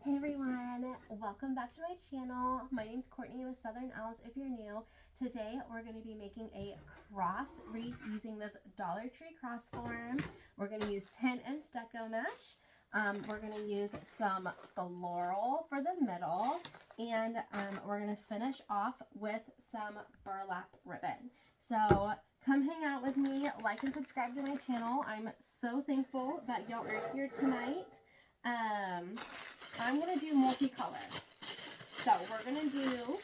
Hey everyone, welcome back to my channel. My name's Courtney with Southern Owls if you're new. Today we're going to be making a cross wreath using this Dollar Tree cross form. We're going to use 10-inch deco mesh. We're going to use some floral for the middle, and we're going to finish off with some burlap ribbon. So come hang out with me, like and subscribe to my channel. I'm so thankful that y'all are here tonight. I'm going to do multicolor. So we're going to do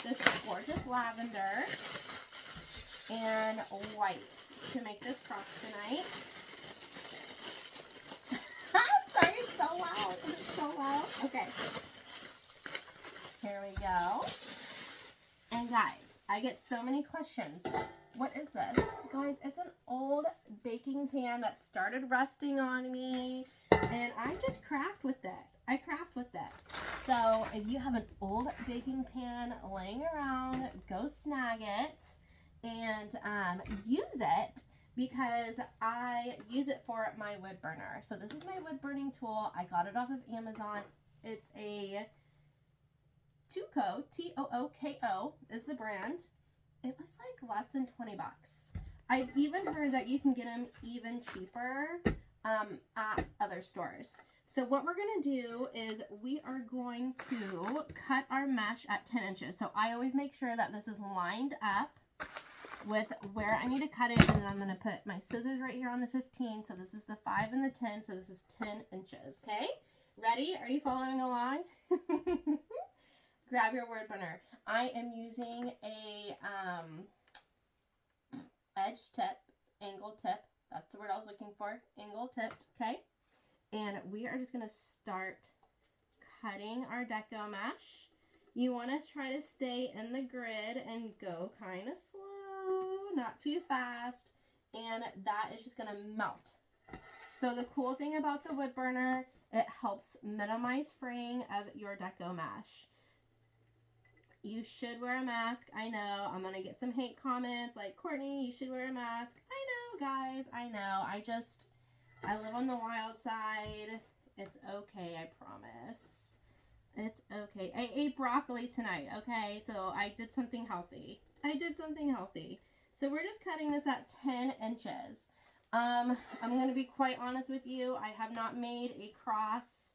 this gorgeous lavender and white to make this cross tonight. I'm sorry, it's so loud. It's so loud. Okay. Here we go. And guys, I get so many questions. What is this? Guys, it's an old baking pan that started rusting on me, and I just craft with it. I craft with it. So if you have an old baking pan laying around, go snag it and use it, because I use it for my wood burner. So this is my wood burning tool. I got it off of Amazon. It's a Tooko, Tooko is the brand. It was like less than 20 bucks. I've even heard that you can get them even cheaper at other stores. So what we're going to do is we are going to cut our mesh at 10 inches. So I always make sure that this is lined up with where I need to cut it. And then I'm going to put my scissors right here on the 15. So this is the 5 and the 10. So this is 10 inches. Okay? Ready? Are you following along? Grab your word burner. I am using a edge tip, angle tip. That's the word I was looking for. Angle tipped, okay? And we are just going to start cutting our deco mesh. You want to try to stay in the grid and go kind of slow, not too fast. And that is just going to melt. So the cool thing about the wood burner, it helps minimize fraying of your deco mesh. You should wear a mask. I know I'm going to get some hate comments like, Courtney, you should wear a mask. I know, guys. I know. I live on the wild side. It's okay, I promise. It's okay. I ate broccoli tonight, okay? So I did something healthy. So we're just cutting this at 10 inches. I'm going to be quite honest with you. I have not made a cross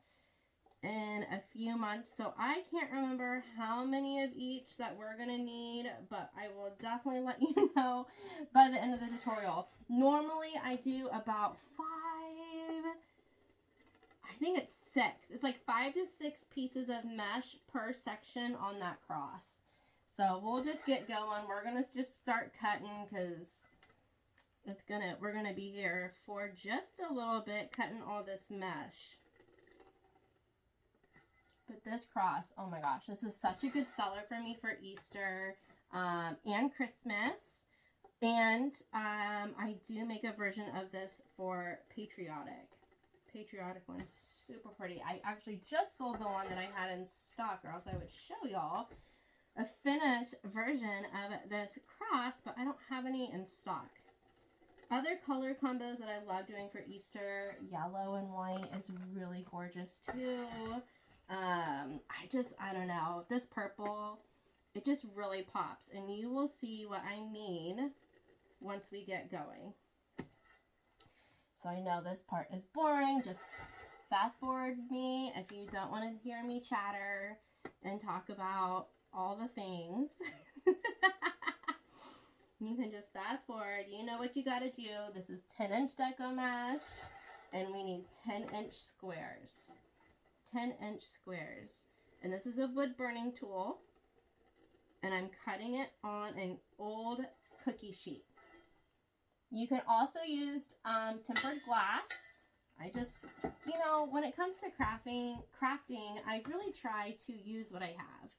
in a few months, so I can't remember how many of each that we're gonna need, but I will definitely let you know by the end of the tutorial. Normally I do about 5, I think it's 6. It's like 5 to 6 pieces of mesh per section on that cross. So we'll just get going. We're gonna just start cutting, because we're gonna be here for just a little bit cutting all this mesh. But this cross, oh my gosh, this is such a good seller for me for Easter and Christmas. And I do make a version of this for patriotic one. Super pretty. I actually just sold the one that I had in stock, or else I would show y'all a finished version of this cross, but I don't have any in stock. Other color combos that I love doing for Easter, yellow and white is really gorgeous too. I don't know, this purple, it just really pops, and you will see what I mean once we get going. So I know this part is boring. Just fast forward me if you don't want to hear me chatter and talk about all the things. You can just fast forward. You know what you got to do. This is 10-inch deco mesh, and we need 10-inch squares. 10-inch squares. And this is a wood burning tool, and I'm cutting it on an old cookie sheet. You can also use tempered glass. I just, when it comes to crafting, I really try to use what I have,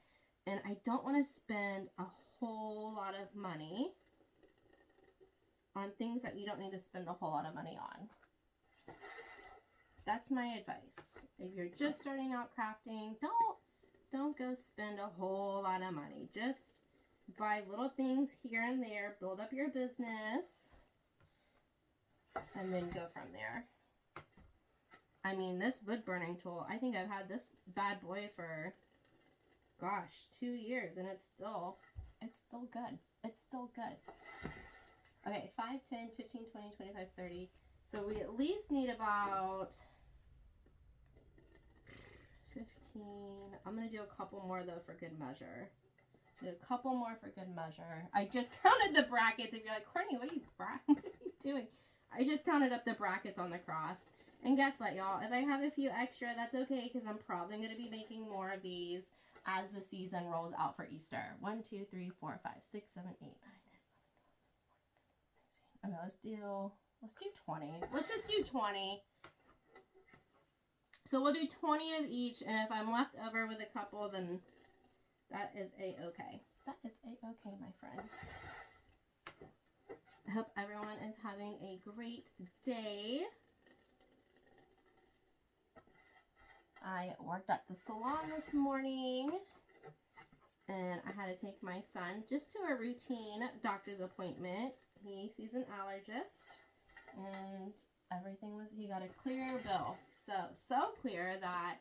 and I don't want to spend a whole lot of money on things that you don't need to spend a whole lot of money on. That's my advice. If you're just starting out crafting, don't go spend a whole lot of money. Just buy little things here and there, build up your business, and then go from there. I mean, this wood burning tool, I think I've had this bad boy for, gosh, 2 years, and it's still good. It's still good. Okay, 5, 10, 15, 20, 25, 30. So we at least need about 15. I'm going to do a couple more, though, for good measure. Do a couple more for good measure. I just counted the brackets. If you're like, Courtney, what are you doing? I just counted up the brackets on the cross. And guess what, y'all? If I have a few extra, that's okay, because I'm probably going to be making more of these as the season rolls out for Easter. 1, 2, 3, 4, 5, 6, 7, 8, 9, 10, 11, 12, 13. Okay, let's do 20. Let's just do 20. So we'll do 20 of each, and if I'm left over with a couple, then that is a-okay. That is a-okay, my friends. I hope everyone is having a great day. I worked at the salon this morning, and I had to take my son just to a routine doctor's appointment. He sees an allergist, and he got a clear bill. So clear that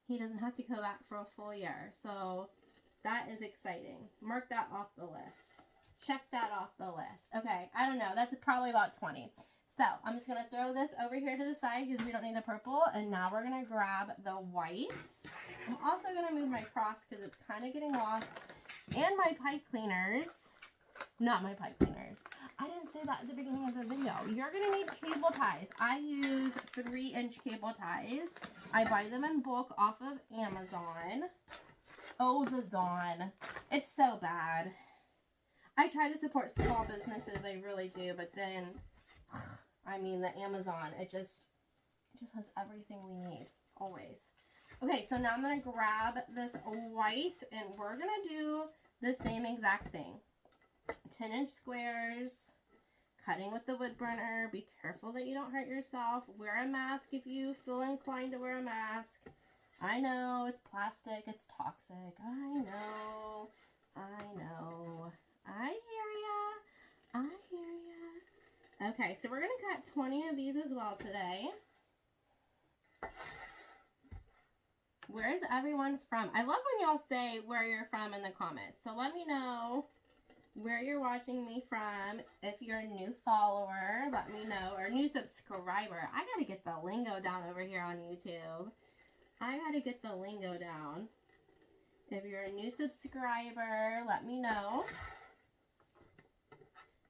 he doesn't have to go back for a full year. So that is exciting. Mark that off the list. Check that off the list. Okay, I don't know. That's probably about 20. So I'm just going to throw this over here to the side because we don't need the purple. And now we're going to grab the whites. I'm also going to move my cross because it's kind of getting lost. And my pipe cleaners. Not my pipe cleaners. I didn't say that at the beginning of the video. You're going to need cable ties. I use 3-inch cable ties. I buy them in bulk off of Amazon. Oh, the Zon. It's so bad. I try to support small businesses. I really do. But then, I mean, the Amazon, it just has everything we need. Always. Okay, so now I'm going to grab this white, and we're going to do the same exact thing. 10-inch squares, cutting with the wood burner. Be careful that you don't hurt yourself. Wear a mask if you feel inclined to wear a mask. I know, it's plastic, it's toxic. I know. I hear ya. Okay, so we're going to cut 20 of these as well today. Where's everyone from? I love when y'all say where you're from in the comments. So let me know where you're watching me from. If you're a new follower, let me know. Or new subscriber. I got to get the lingo down over here on YouTube. I got to get the lingo down. If you're a new subscriber, let me know.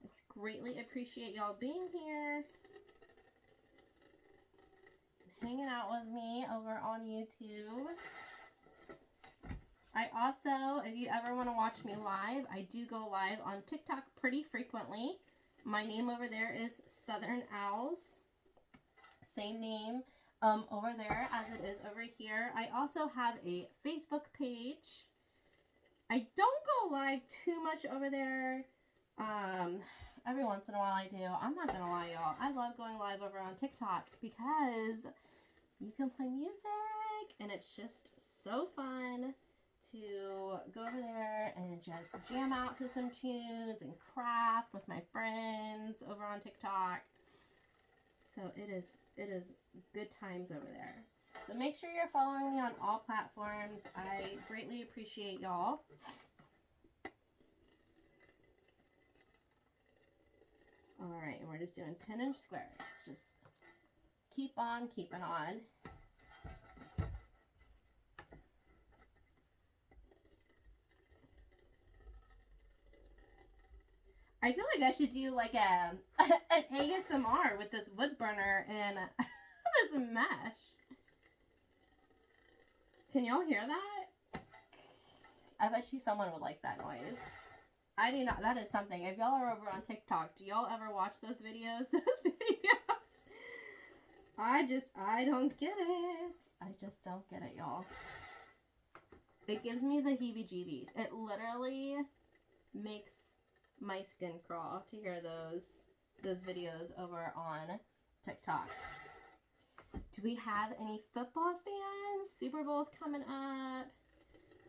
I greatly appreciate y'all being here. Hanging out with me over on YouTube. I also, if you ever want to watch me live, I do go live on TikTok pretty frequently. My name over there is Southern Owls. Same name over there as it is over here. I also have a Facebook page. I don't go live too much over there. Every once in a while I do. I'm not going to lie, y'all. I love going live over on TikTok because you can play music and it's just so fun to go over there and just jam out to some tunes and craft with my friends over on TikTok. So it is good times over there. So make sure you're following me on all platforms. I greatly appreciate y'all. All right, and we're just doing 10-inch squares. Just keep on keeping on. I feel like I should do like an ASMR with this wood burner and this mesh. Can y'all hear that? I bet you someone would like that noise. I do not. That is something. If y'all are over on TikTok, do y'all ever watch those videos? I don't get it. I just don't get it, y'all. It gives me the heebie-jeebies. It literally makes my skin crawl to hear those videos over on TikTok. Do we have any football fans? Super Bowl's coming up.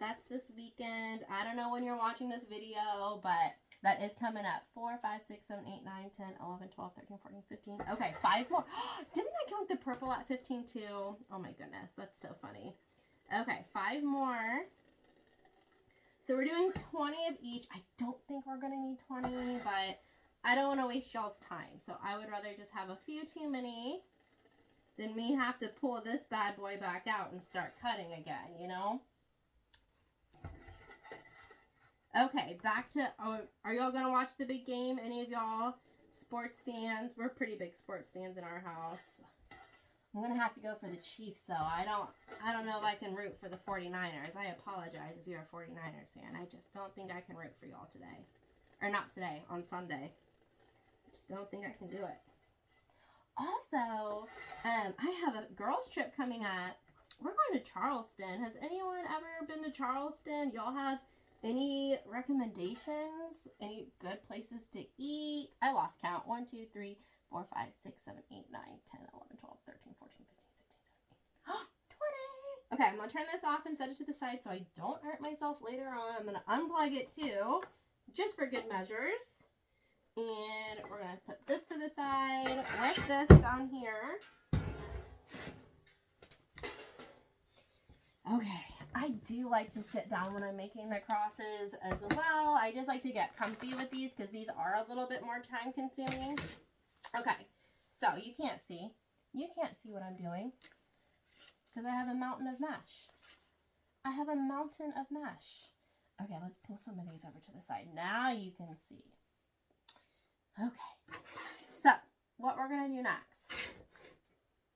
That's this weekend. I don't know when you're watching this video, but That is coming up. 4, 5, 6, 7, 8, 9, 10, 11, 12, 13, 14, 15. Okay, 5 more. Didn't I count the purple at 15 too? Oh my goodness, that's so funny. Okay, 5 more. So we're doing 20 of each. I don't think we're going to need 20, but I don't want to waste y'all's time. So I would rather just have a few too many than me have to pull this bad boy back out and start cutting again, you know? Okay, back to, are y'all going to watch the big game? Any of y'all sports fans? We're pretty big sports fans in our house. I'm going to have to go for the Chiefs, though. I don't know if I can root for the 49ers. I apologize if you're a 49ers fan. I just don't think I can root for y'all today. Or not today, on Sunday. I just don't think I can do it. Also, I have a girls' trip coming up. We're going to Charleston. Has anyone ever been to Charleston? Y'all have any recommendations? Any good places to eat? I lost count. 1, 2, 3, 4, 5, 6, 7, 8, 9, 10, 11, 12, 13, 14, 15, 16, 17, 20. Okay, I'm going to turn this off and set it to the side so I don't hurt myself later on. I'm going to unplug it too, just for good measures. And we're going to put this to the side with this down here. Okay, I do like to sit down when I'm making the crosses as well. I just like to get comfy with these because these are a little bit more time consuming. Okay, so you can't see. You can't see what I'm doing because I have a mountain of mesh. I have a mountain of mesh. Okay, let's pull some of these over to the side. Now you can see. Okay, so what we're going to do next,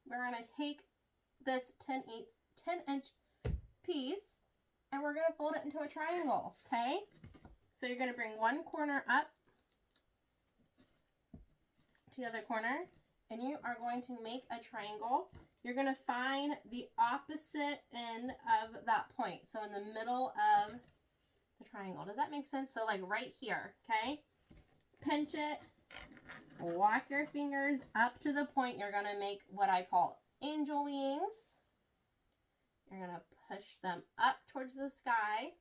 we're going to take this 10-inch piece and we're going to fold it into a triangle, okay? So you're going to bring one corner up to the other corner and you are going to make a triangle. You're going to find the opposite end of that point. So in the middle of the triangle. Does that make sense? So like right here, okay? Pinch it, walk your fingers up to the point. You're going to make what I call angel wings. You're going to push them up towards the sky,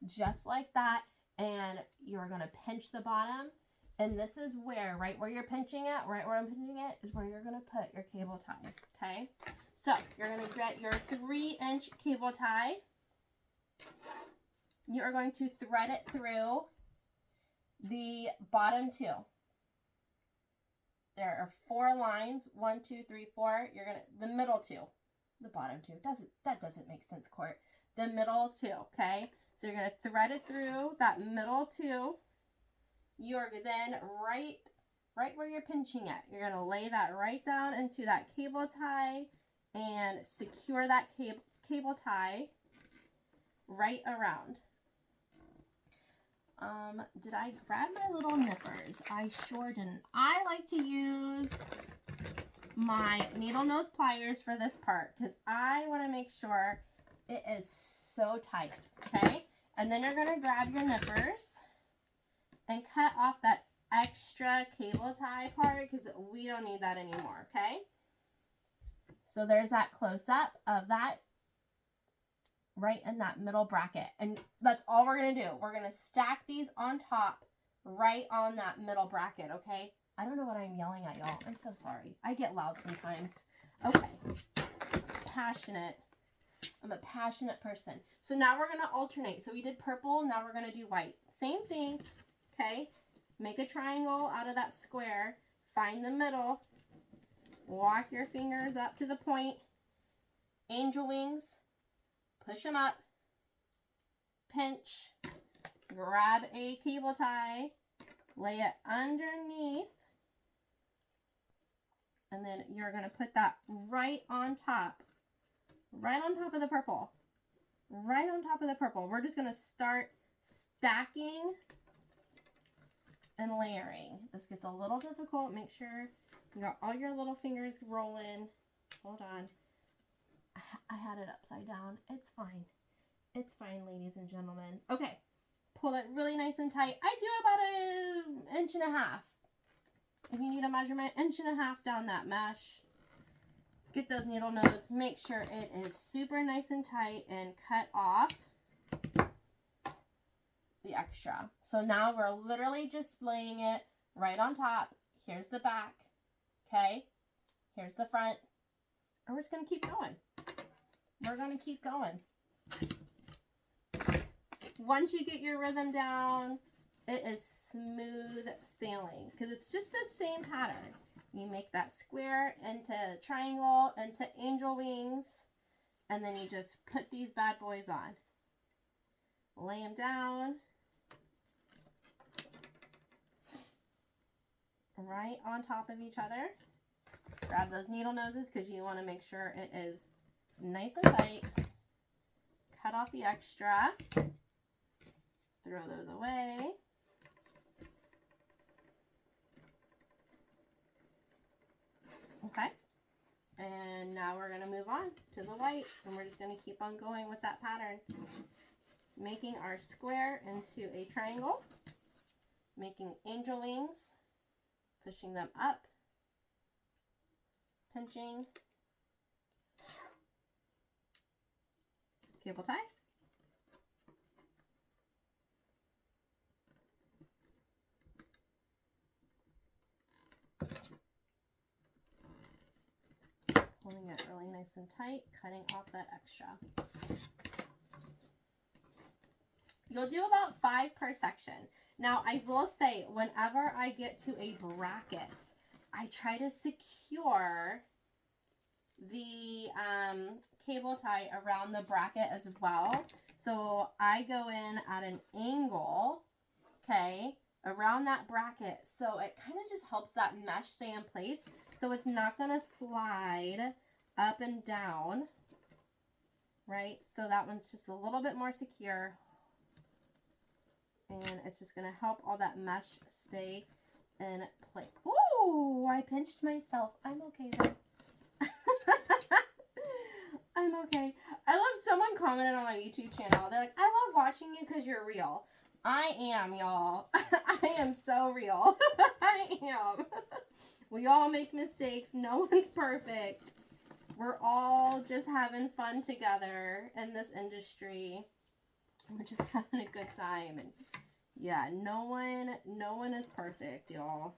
just like that. And you're going to pinch the bottom. And this is where, right where you're pinching it, right where I'm pinching it, is where you're going to put your cable tie, okay? So you're going to get your 3-inch cable tie. You are going to thread it through the bottom 2. There are 4 lines. 1, 2, 3, 4. You're gonna the middle 2, the bottom 2. That doesn't make sense, Court. The middle 2. Okay. So you're gonna thread it through that middle 2. You are then right where you're pinching it. You're gonna lay that right down into that cable tie and secure that cable tie right around. Did I grab my little nippers? I sure didn't. I like to use my needle nose pliers for this part because I want to make sure it is so tight, okay? And then you're going to grab your nippers and cut off that extra cable tie part because we don't need that anymore, okay? So there's that close-up of that right in that middle bracket. And that's all we're going to do. We're going to stack these on top right on that middle bracket, okay? I don't know what I'm yelling at, y'all. I'm so sorry. I get loud sometimes. Okay. Passionate. I'm a passionate person. So now we're going to alternate. So we did purple. Now we're going to do white. Same thing, okay? Make a triangle out of that square. Find the middle. Walk your fingers up to the point. Angel wings. Push them up, pinch, grab a cable tie, lay it underneath, and then you're going to put that right on top of the purple, right on top of the purple. We're just going to start stacking and layering. This gets a little difficult. Make sure you got all your little fingers rolling. Hold on. I had it upside down. It's fine. It's fine, ladies and gentlemen. Okay. Pull it really nice and tight. I do about 1.5 inches. If you need a measurement, 1.5 inches down that mesh. Get those needle nose. Make sure it is super nice and tight and cut off. the extra. So now we're literally just laying it right on top. Here's the back, okay? Here's the front. And we're just going to keep going. We're going to keep going. Once you get your rhythm down, it is smooth sailing because it's just the same pattern. You make that square into triangle, into angel wings, and then you just put these bad boys on. Lay them down. Right on top of each other. Grab those needle noses because you want to make sure it is nice and tight. Cut off the extra. Throw those away. Okay. And now we're going to move on to the white, and we're just going to keep on going with that pattern. Making our square into a triangle. Making angel wings. Pushing them up. Pinching. Cable tie. Pulling it really nice and tight, cutting off that extra. You'll do about 5 per section. Now, I will say, whenever I get to a bracket, I try to secure the cable tie around the bracket as well. So I go in at an angle, okay, around that bracket. So it kind of just helps that mesh stay in place. So it's not going to slide up and down, right? So that one's just a little bit more secure. And it's just going to help all that mesh stay in place. Ooh, I pinched myself. I'm okay though. I'm okay. I love someone commented on my YouTube channel. They're like, I love watching you because you're real. I am, y'all. I am so real. I am. We all make mistakes. No one's perfect. We're all just having fun together in this industry. We're just having a good time. And yeah, no one is perfect, y'all.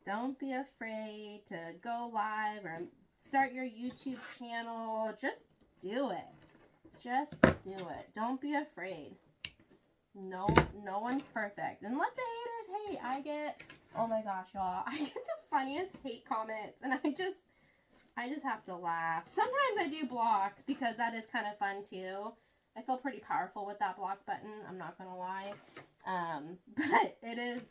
Don't be afraid to go live or start your YouTube channel. Just do it. Just do it. Don't be afraid. No one's perfect. And let the haters hate. Oh my gosh, y'all. I get the funniest hate comments and I just have to laugh. Sometimes I do block because that is kind of fun too. I feel pretty powerful with that block button. I'm not going to lie. But it is,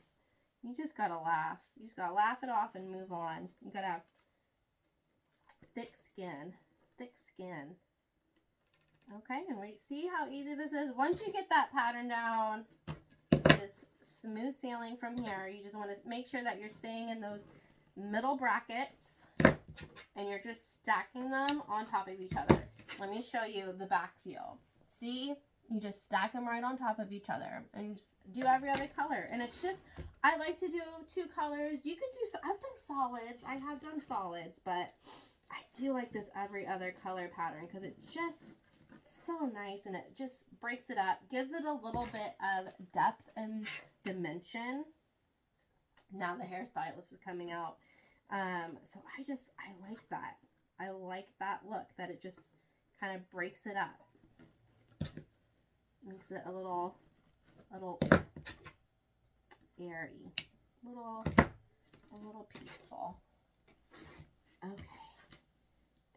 you just got to laugh. You just got to laugh it off and move on. You got to have thick skin. Thick skin. Okay, and we see how easy this is. Once you get that pattern down, just smooth sailing from here. You just want to make sure that you're staying in those middle brackets and you're just stacking them on top of each other. Let me show you the back view. See, you just stack them right on top of each other and just do every other color. And it's just, I like to do 2 colors. You could do, I've done solids. I have done solids, but I do like this every other color pattern because it just so nice and it just breaks it up, gives it a little bit of depth and dimension. Now the hairstylist is coming out. So I like that. I like that look, that it just kind of breaks it up. Makes it a little airy, a little peaceful. Okay,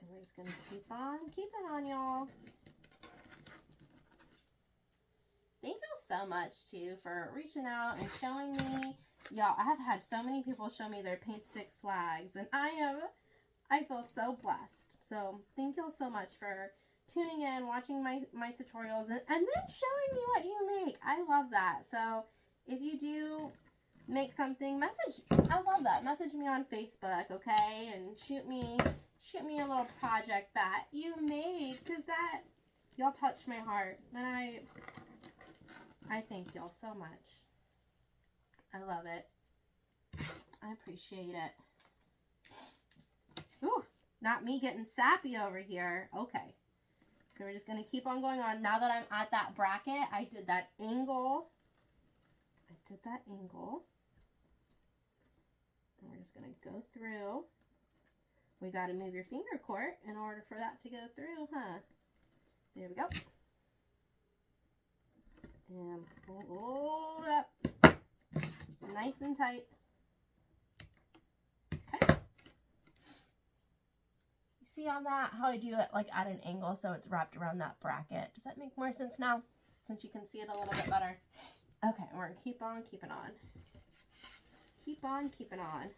and we're just gonna keep on, y'all. Thank you so much too for reaching out and showing me. Y'all, I have had so many people show me their paint stick swags, and I feel so blessed. So thank you all so much for tuning in, watching my tutorials, and then showing me what you make. I love that. So if you do make something, I love that. Message me on Facebook, okay? And shoot me a little project that you made, because that, y'all touched my heart. And I thank y'all so much. I love it. I appreciate it. Ooh, not me getting sappy over here. Okay. So we're just going to keep on going on. Now that I'm at that bracket, I did that angle. And we're just going to go through. We got to move your finger cord in order for that to go through, huh? There we go. And hold up. Nice and tight. Okay. You see on that how I do it like at an angle so it's wrapped around that bracket? Does that make more sense now? Since you can see it a little bit better. Okay, we're going to keep on keeping on. Keep on keeping on.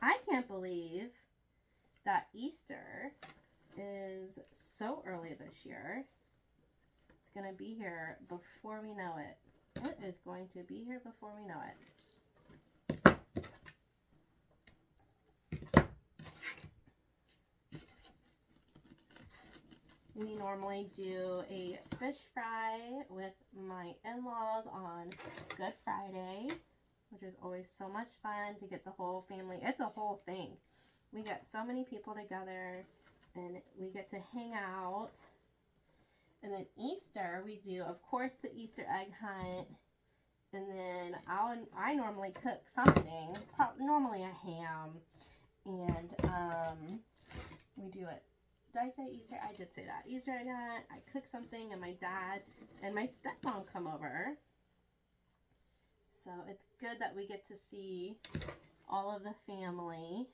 I can't believe that Easter is so early this year. It's going to be here before we know it. It is going to be here before we know it. We normally do a fish fry with my in-laws on Good Friday, which is always so much fun to get the whole family. It's a whole thing. We get so many people together and we get to hang out. And then Easter, we do, of course, the Easter egg hunt. And then I normally cook something, normally a ham. And we do it. Did I say Easter? I did say that. Easter egg hunt. I cook something and my dad and my stepmom come over. So it's good that we get to see all of the family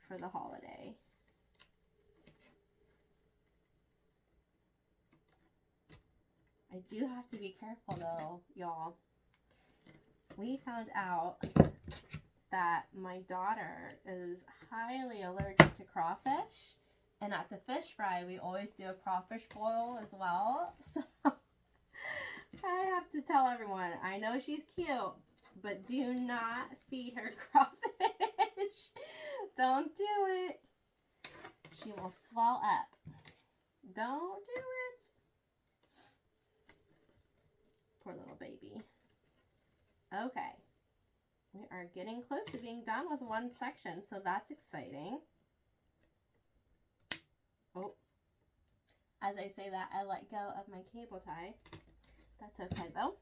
for the holiday. I do have to be careful though, y'all. We found out that my daughter is highly allergic to crawfish. And at the fish fry, we always do a crawfish boil as well. So I have to tell everyone, I know she's cute, but do not feed her crawfish. Don't do it. She will swell up. Don't do it. Poor little baby. Okay. We are getting close to being done with one section, so that's exciting. Oh. As I say that, I let go of my cable tie. That's okay, though.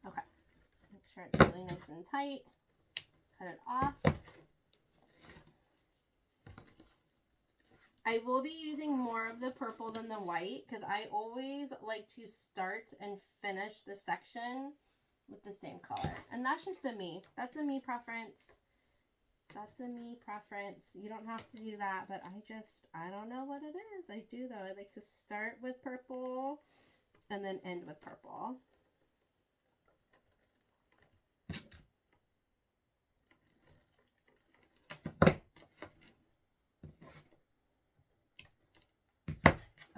Okay. Make sure it's really nice and tight. Cut it off. I will be using more of the purple than the white because I always like to start and finish the section with the same color. And that's just a me. That's a me preference. That's a me preference. You don't have to do that, but I don't know what it is. I do though. I like to start with purple and then end with purple.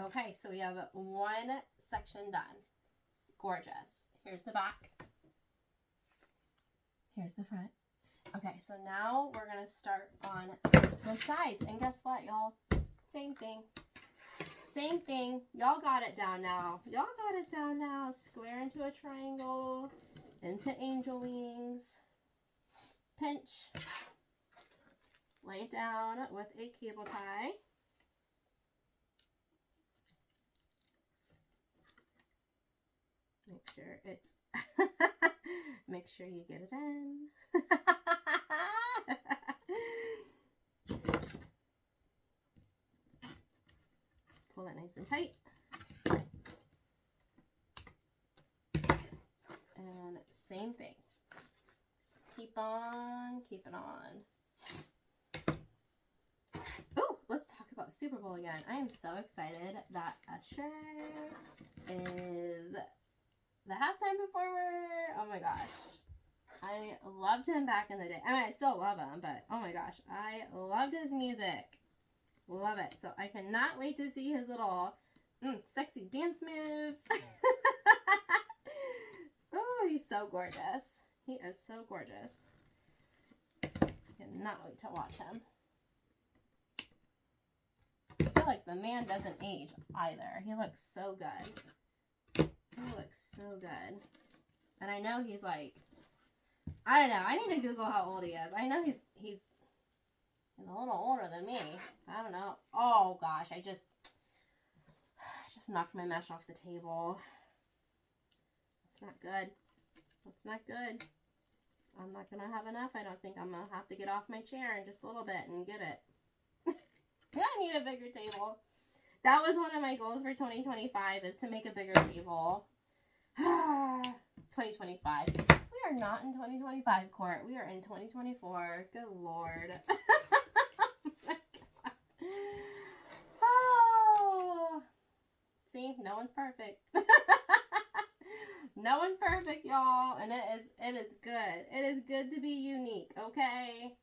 Okay, so we have one section done. Gorgeous. Here's the back. Here's the front. Okay, so now we're going to start on the sides. And guess what, y'all? Same thing. Same thing. Y'all got it down now. Y'all got it down now. Square into a triangle, into angel wings. Pinch. Lay it down with a cable tie. Make sure it's, make sure you get it in. Pull that nice and tight. And same thing. Keep on keeping on. Oh, let's talk about Super Bowl again. I am so excited that Usher is the halftime performer. Oh my gosh. I loved him back in the day. I mean, I still love him, but oh my gosh. I loved his music. Love it. So I cannot wait to see his little sexy dance moves. Oh, he's so gorgeous. He is so gorgeous. I cannot wait to watch him. I feel like the man doesn't age either. He looks so good. He looks so good. And I know he's like I don't know. I need to Google how old he is. I know he's a little older than me. I don't know. Oh gosh, I just knocked my mesh off the table. It's not good. That's not good. I'm not going to have enough. I don't think I'm going to have to get off my chair in just a little bit and get it. I need a bigger table. That was one of my goals for 2025 is to make a bigger table. 2025. We are not in 2025, Court. We are in 2024. Good Lord. Oh my God. Oh. See, no one's perfect. No one's perfect, y'all, and it is good. It is good to be unique, okay?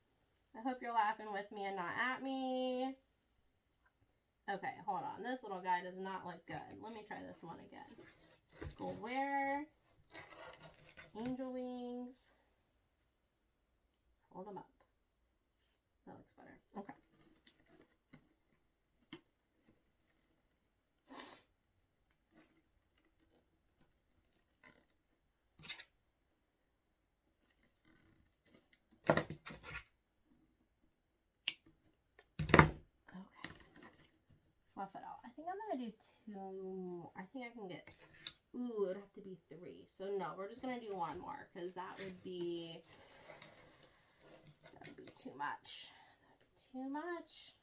I hope you're laughing with me and not at me. Okay, hold on. This little guy does not look good. Let me try this one again. Square. Angel wings. Hold them up. That looks better. Okay. Fluff it out. I think I'm going to do 2. I think I can get, ooh, it would have to be 3. So no, we're just going to do 1 more because that would be too much. That would be too much.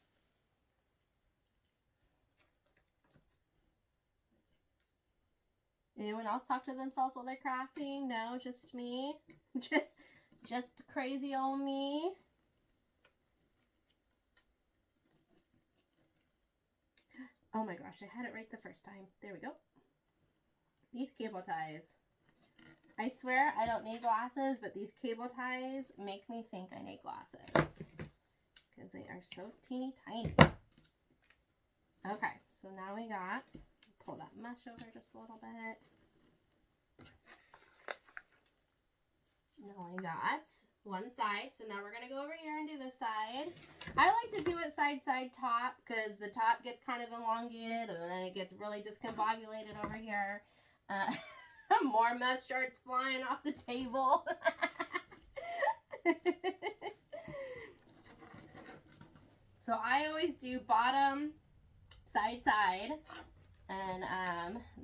Anyone else talk to themselves while they're crafting? No, just me? Just crazy old me? Oh my gosh, I had it right the first time. There we go. These cable ties. I swear I don't need glasses, but these cable ties make me think I need glasses. Because they are so teeny tiny. Okay, so now we got, pull that mesh over just a little bit. Now we got 1 side, so now we're going to go over here and do this side. I like to do it side, top, because the top gets kind of elongated, and then it gets really discombobulated over here. More mesh starts flying off the table. So I always do bottom, side, and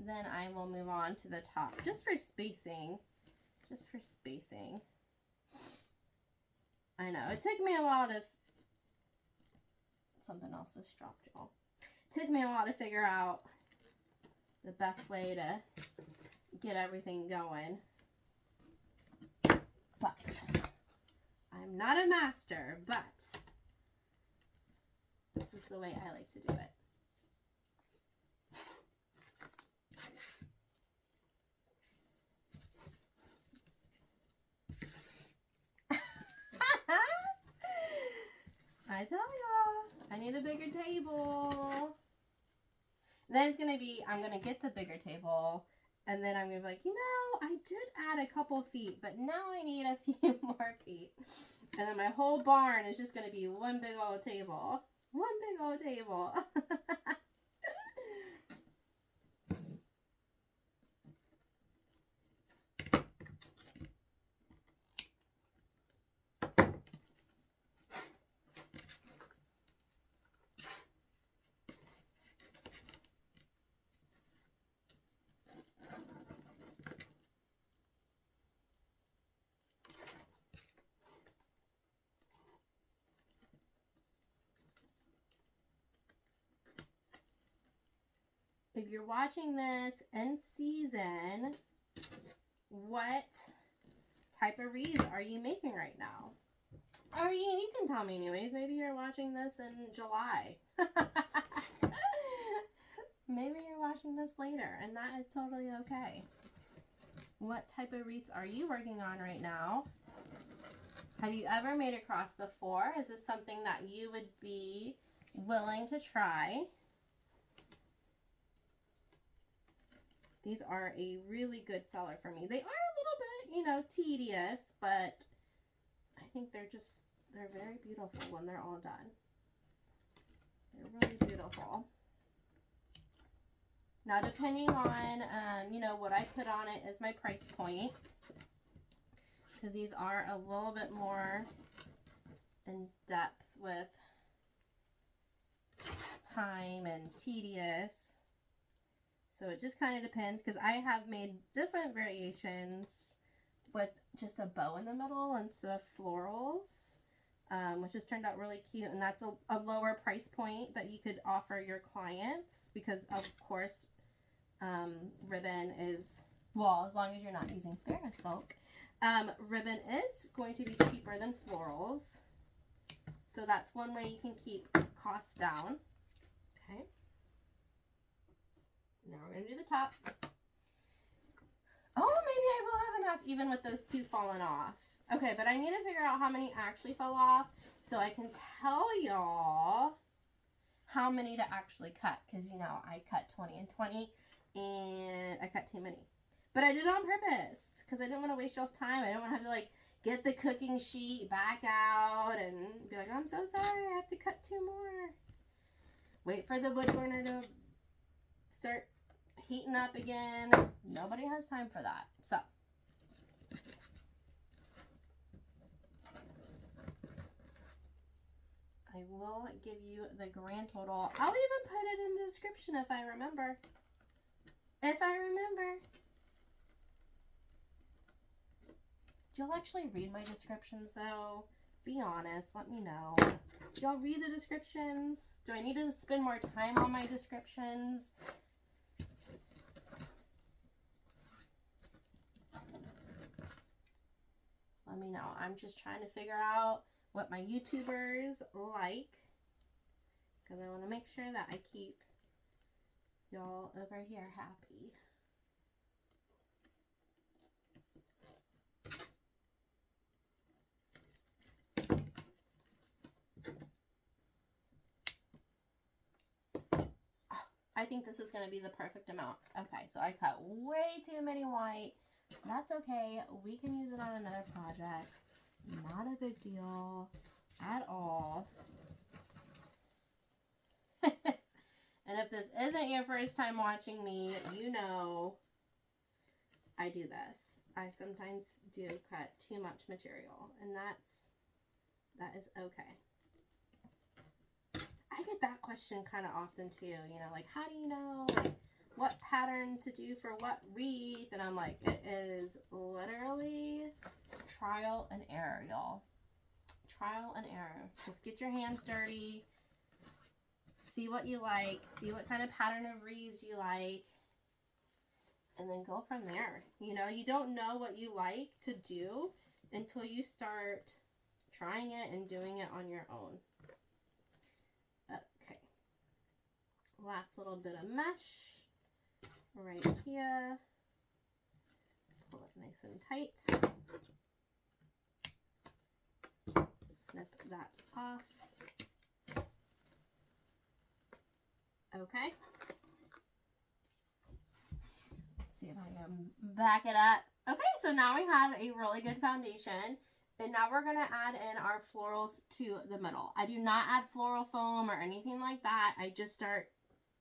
then I will move on to the top, just for spacing. Just for spacing. I know, it took me a while to, something else just dropped, y'all. It took me a while to figure out the best way to get everything going. But, I'm not a master, but this is the way I like to do it. I tell y'all, I need a bigger table. And then it's going to be, I'm going to get the bigger table, and then I'm going to be like, you know, I did add a couple feet, but now I need a few more feet. And then my whole barn is just going to be one big old table. One big old table. If you're watching this in season, what type of wreath are you making right now? Or you can tell me anyways. Maybe you're watching this in July. Maybe you're watching this later, and that is totally okay. What type of wreaths are you working on right now? Have you ever made a cross before? Is this something that you would be willing to try? These are a really good seller for me. They are a little bit, tedious, but I think they're very beautiful when they're all done. They're really beautiful. Now, depending on, what I put on it is my price point. because these are a little bit more in depth with time and tedious. So it just kind of depends, because I have made different variations with just a bow in the middle instead of florals, which has turned out really cute. And that's a lower price point that you could offer your clients, because of course ribbon is, well, as long as you're not using Ferris silk, ribbon is going to be cheaper than florals. So that's one way you can keep costs down. Okay. Now we're going to do the top. Oh, maybe I will have enough even with those two falling off. Okay, but I need to figure out how many actually fell off so I can tell y'all how many to actually cut. Because, you know, I cut 20 and 20 and I cut too many. But I did it on purpose because I didn't want to waste y'all's time. I didn't want to have to, like, get the cooking sheet back out and be like, I'm so sorry, I have to cut 2 more. Wait for the wood burner to start heating up again. Nobody has time for that. So I will give you the grand total. I'll even put it in the description if I remember. If I remember. Do y'all actually read my descriptions though? Be honest, let me know. Do y'all read the descriptions? Do I need to spend more time on my descriptions? Let me know. I'm just trying to figure out what my YouTubers like, because I want to make sure that I keep y'all over here happy. I think this is going to be the perfect amount. Okay, so I cut way too many white. That's okay. We can use it on another project. Not a big deal at all. And if this isn't your first time watching me, you know I do this. I sometimes do cut too much material, and that is okay. I get that question kind of often too, you know, like, how do you know, like, what pattern to do for what wreath? And I'm like, it is literally trial and error, y'all. Trial and error. Just get your hands dirty. See what you like. See what kind of pattern of wreaths you like. And then go from there. You know, you don't know what you like to do until you start trying it and doing it on your own. Okay. Last little bit of mesh right here. Pull it nice and tight. Snip that off. Okay. Let's see if I can back it up. Okay, so now we have a really good foundation. And now we're going to add in our florals to the middle. I do not add floral foam or anything like that. I just start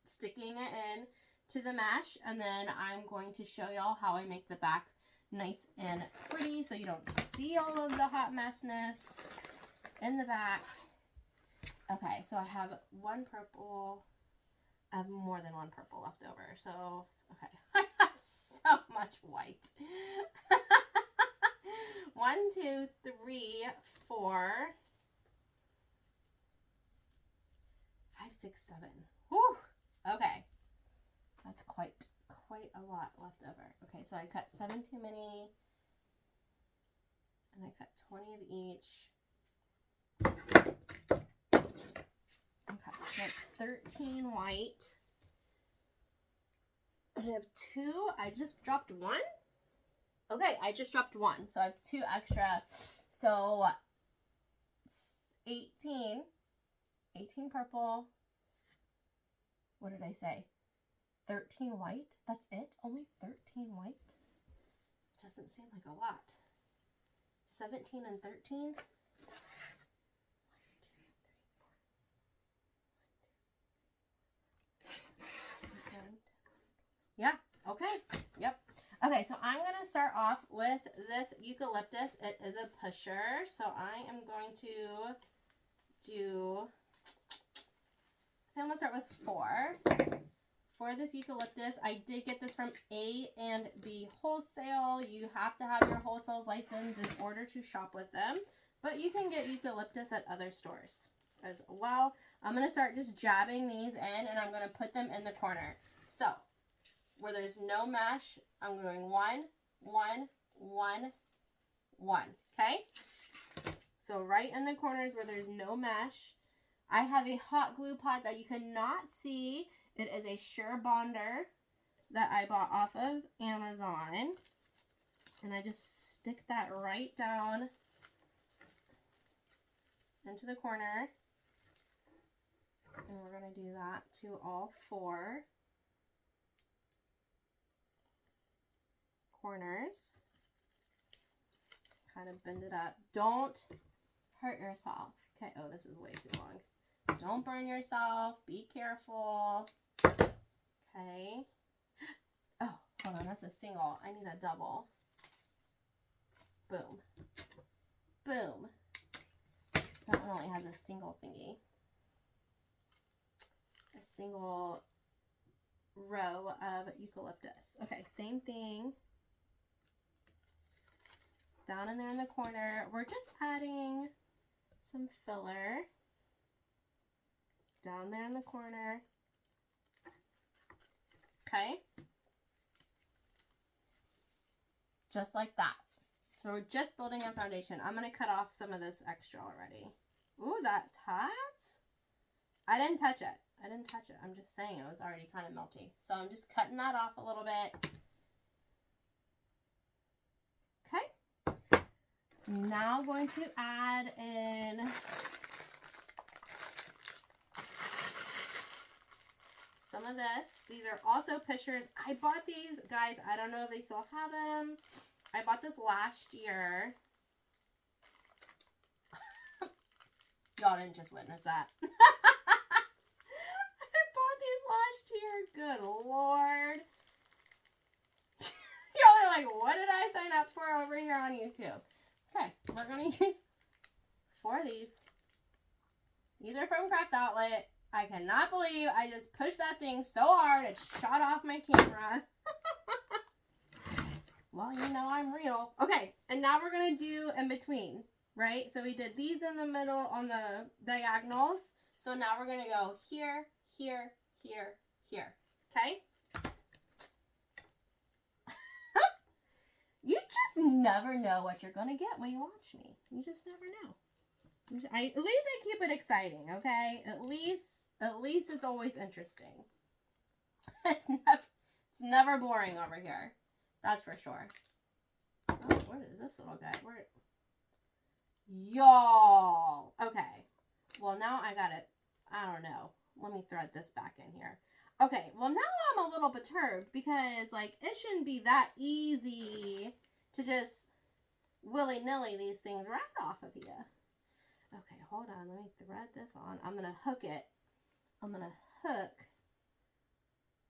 sticking it in to the mesh. And then I'm going to show y'all how I make the back nice and pretty so you don't see all of the hot messness in the back. Okay, so I have one purple. I have more than one purple left over. So, okay. I have so much white. 1, 2, 3, 4, 5, 6, 7. Whew. Okay. That's quite a lot left over. Okay, so I cut 7 too many. And I cut 20 of each. Okay, that's 13 white. And I have 2. I just dropped 1. Okay, I just dropped 1, so I have 2 extra. So 18 purple. What did I say? 13 white? That's it? Only 13 white? Doesn't seem like a lot. 17 and 13? 1, 2, 3, 4. Yeah, okay. Yep. Okay, Okay, so I'm going to start off with this eucalyptus. It is a pusher, so I am going to do, I think I'm going to start with 4. For this eucalyptus, I did get this from A&B Wholesale. You have to have your wholesale license in order to shop with them, but you can get eucalyptus at other stores as well. I'm going to start just jabbing these in, and I'm going to put them in the corner. So where there's no mesh, I'm going 1, 1, 1, 1. Okay? So right in the corners where there's no mesh, I have a hot glue pot that you cannot see. It is a Sure Bonder that I bought off of Amazon. And I just stick that right down into the corner. And we're going to do that to all 4 corners. Kind of bend it up. Don't hurt yourself. Okay, oh, this is way too long. Don't burn yourself. Be careful. Okay. Oh, hold on, that's a single. I need a double. Boom. Boom. That one only has a single thingy. A single row of eucalyptus. Okay, same thing. Down in there in the corner, we're just adding some filler. Down there in the corner. Okay. Just like that. So we're just building a foundation. I'm going to cut off some of this extra already. Ooh, that's hot. I didn't touch it. I didn't touch it. I'm just saying it was already kind of melty. So I'm just cutting that off a little bit. Okay. Now going to add in some of this. These are also pushers. I bought these, guys. I don't know if they still have them. I bought this last year. Y'all didn't just witness that. I bought these last year. Good Lord. Y'all are like, what did I sign up for over here on YouTube? Okay, we're going to use 4 of these. These are from Craft Outlet. I cannot believe I just pushed that thing so hard it shot off my camera. Well, you know I'm real. Okay, and now we're going to do in between, right? So we did these in the middle on the diagonals. So now we're going to go here, here, here, here. Okay? You just never know what you're going to get when you watch me. You just never know. At least I keep it exciting, okay? At least it's always interesting. It's never boring over here. That's for sure. Oh, where is this little guy? Y'all. Okay. Well, now I got it. I don't know. Let me thread this back in here. Okay. Well, now I'm a little perturbed because, like, it shouldn't be that easy to just willy-nilly these things right off of you. Okay, hold on. Let me thread this on. I'm going to hook it. I'm going to hook.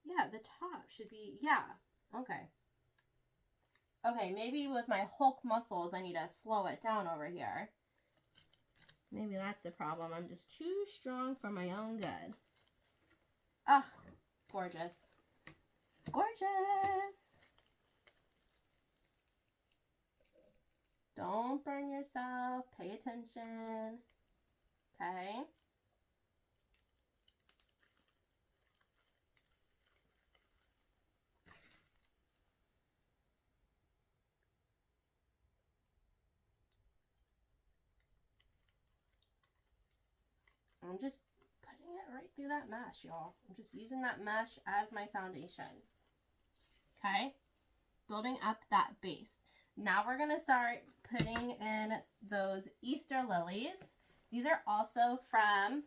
Yeah, the top should be, yeah. Okay. Okay, maybe with my Hulk muscles, I need to slow it down over here. Maybe that's the problem. I'm just too strong for my own good. Ah, gorgeous. Gorgeous. Don't burn yourself. Pay attention. Okay. I'm just putting it right through that mesh, y'all. I'm just using that mesh as my foundation. Okay. Building up that base. Now we're going to start putting in those Easter lilies. These are also from...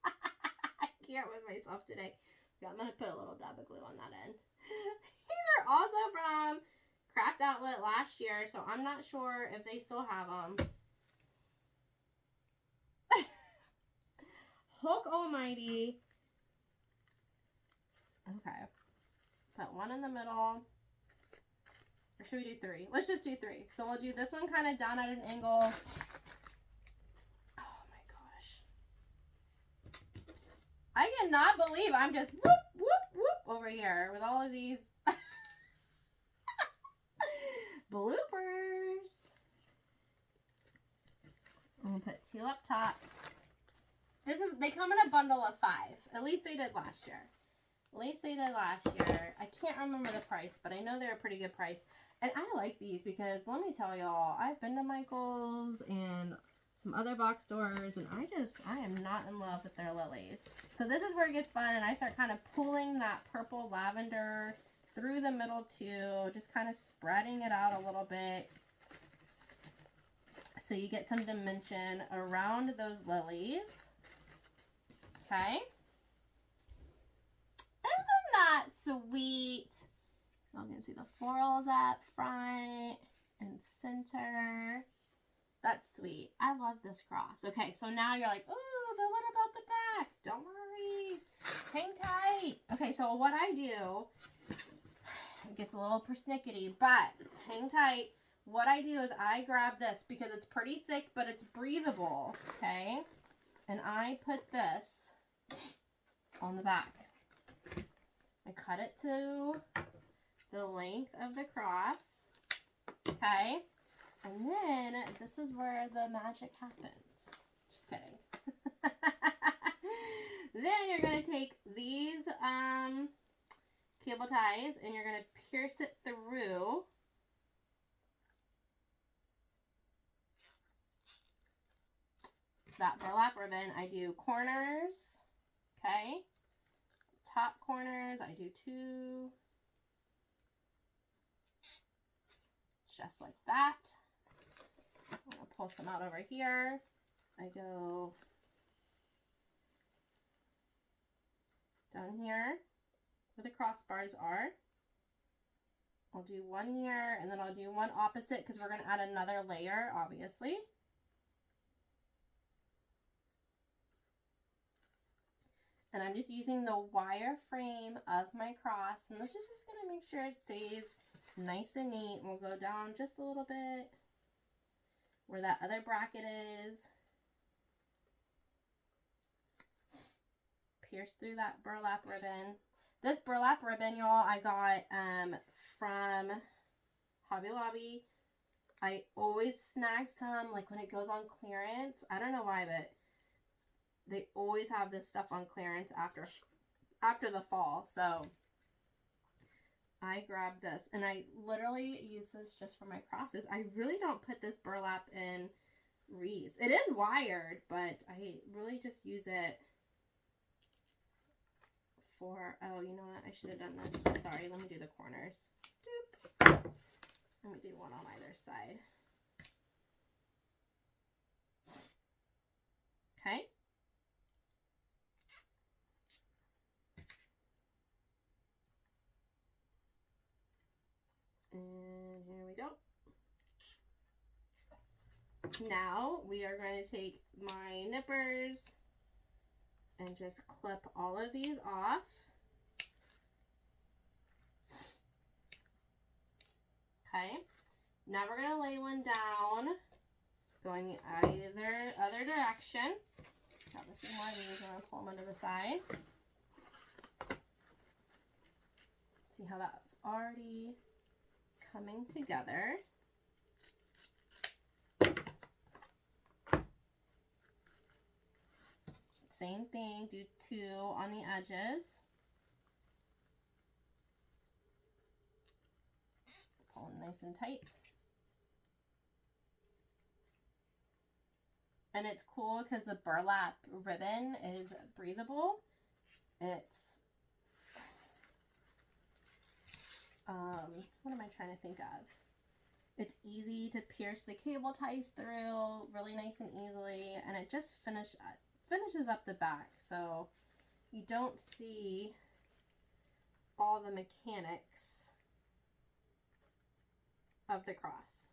I can't with myself today. Okay, I'm going to put a little dab of glue on that end. These are also from Craft Outlet last year, so I'm not sure if they still have them. Hulk almighty. Okay. Put one in the middle. Or should we do 3? Let's just do 3. So we'll do this one kind of down at an angle. Oh my gosh. I cannot believe I'm just whoop, whoop, whoop over here with all of these bloopers. I'm going to put 2 up top. They come in a bundle of 5. At least they did last year. I can't remember the price, but I know they're a pretty good price. And I like these because let me tell y'all, I've been to Michael's and some other box stores, and I am not in love with their lilies. So this is where it gets fun, and I start kind of pulling that purple lavender through the middle too, just kind of spreading it out a little bit. So you get some dimension around those lilies. Okay. Isn't that sweet? Y'all can see the florals up front and center. That's sweet. I love this cross. Okay, so now you're like, ooh, but what about the back? Don't worry. Hang tight. Okay, so what I do, it gets a little persnickety, but hang tight. What I do is I grab this because it's pretty thick, but it's breathable, okay? And I put this on the back. I cut it to the length of the cross, okay? And then this is where the magic happens. Just kidding. Then you're going to take these cable ties and you're going to pierce it through. That burlap ribbon. I do corners, okay? Top corners, I do 2. Just like that. I'm going to pull some out over here. I go down here where the crossbars are. I'll do 1 here, and then I'll do 1 opposite because we're going to add another layer, obviously. And I'm just using the wire frame of my cross, and this is just going to make sure it stays nice and neat. We'll go down just a little bit where that other bracket is. Pierce through that burlap ribbon. This burlap ribbon, y'all, I got from Hobby Lobby. I always snag some, like when it goes on clearance. I don't know why, but they always have this stuff on clearance after the fall. So I grabbed this, and I literally use this just for my crosses. I really don't put this burlap in wreaths. It is wired, but I really just use it for, oh, you know what? I should have done this. Sorry, let me do the corners. Boop. Let me do 1 on either side. Okay. And here we go. Now we are going to take my nippers and just clip all of these off. Okay. Now we're going to lay one down, going the other direction. Grab a few more of these and I'll pull them onto the side. See how that's already coming together. Same thing, do 2 on the edges. Pull them nice and tight. And it's cool because the burlap ribbon is breathable. It's, what am I trying to think of? It's easy to pierce the cable ties through really nice and easily, and it just finishes up the back, so you don't see all the mechanics of the cross.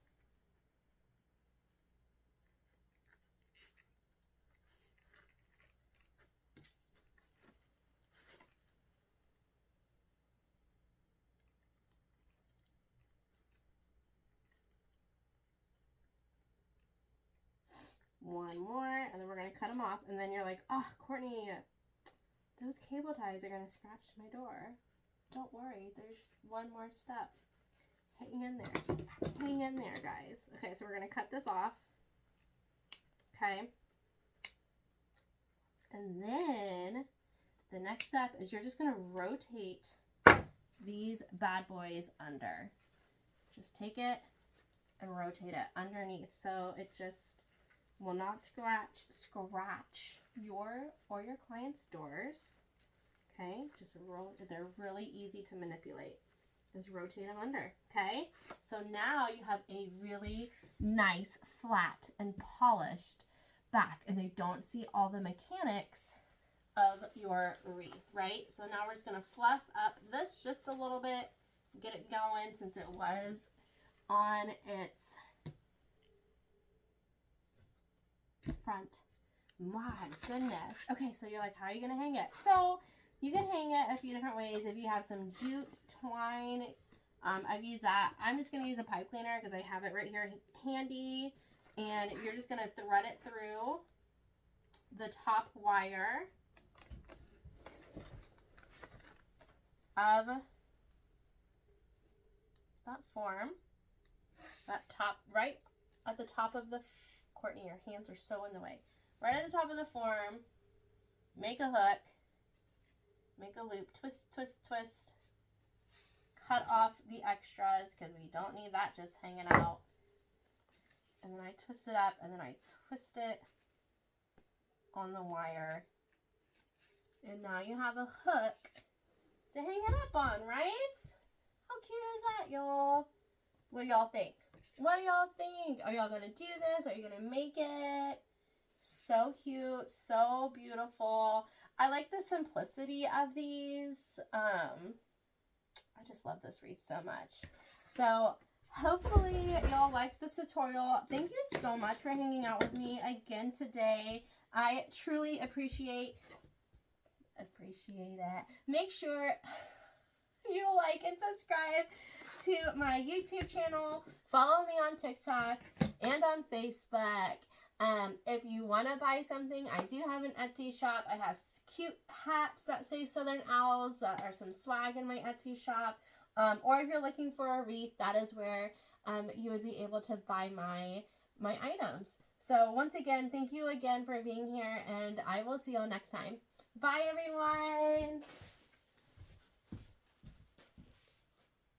one more, and then we're going to cut them off. And then you're like, oh, Courtney, those cable ties are going to scratch my door. Don't worry, there's one more step. Hang in there. Hang in there, guys. Okay, so we're going to cut this off. Okay. And then the next step is you're just going to rotate these bad boys under. Just take it and rotate it underneath so it just will not scratch your or your client's doors. Okay, just roll. They're really easy to manipulate. Just rotate them under. Okay, so now you have a really nice, flat, and polished back, and they don't see all the mechanics of your wreath, right? So now we're just going to fluff up this just a little bit, get it going since it was on its front. My goodness. Okay, so you're like, how are you going to hang it? So you can hang it a few different ways. If you have some jute twine, I've used that. I'm just going to use a pipe cleaner because I have it right here handy. And you're just going to thread it through the top wire of that form. That top, right at the top of the, Courtney, your hands are so in the way. Right at the top of the form, make a hook, make a loop, twist, twist, twist. Cut off the extras because we don't need that just hanging out. And then I twist it up, and then I twist it on the wire. And now you have a hook to hang it up on, right? How cute is that, y'all? What do y'all think? What do y'all think? Are y'all going to do this? Are you going to make it? So cute. So beautiful. I like the simplicity of these. I just love this wreath so much. So hopefully y'all liked this tutorial. Thank you so much for hanging out with me again today. I truly appreciate it. Make sure you like and subscribe to my YouTube channel. Follow me on TikTok and on Facebook. If you want to buy something, I do have an Etsy shop. I have cute hats that say Southern Owls that are some swag in my Etsy shop. Or if you're looking for a wreath, that is where you would be able to buy my items. So once again, thank you again for being here, and I will see you all next time. Bye, everyone.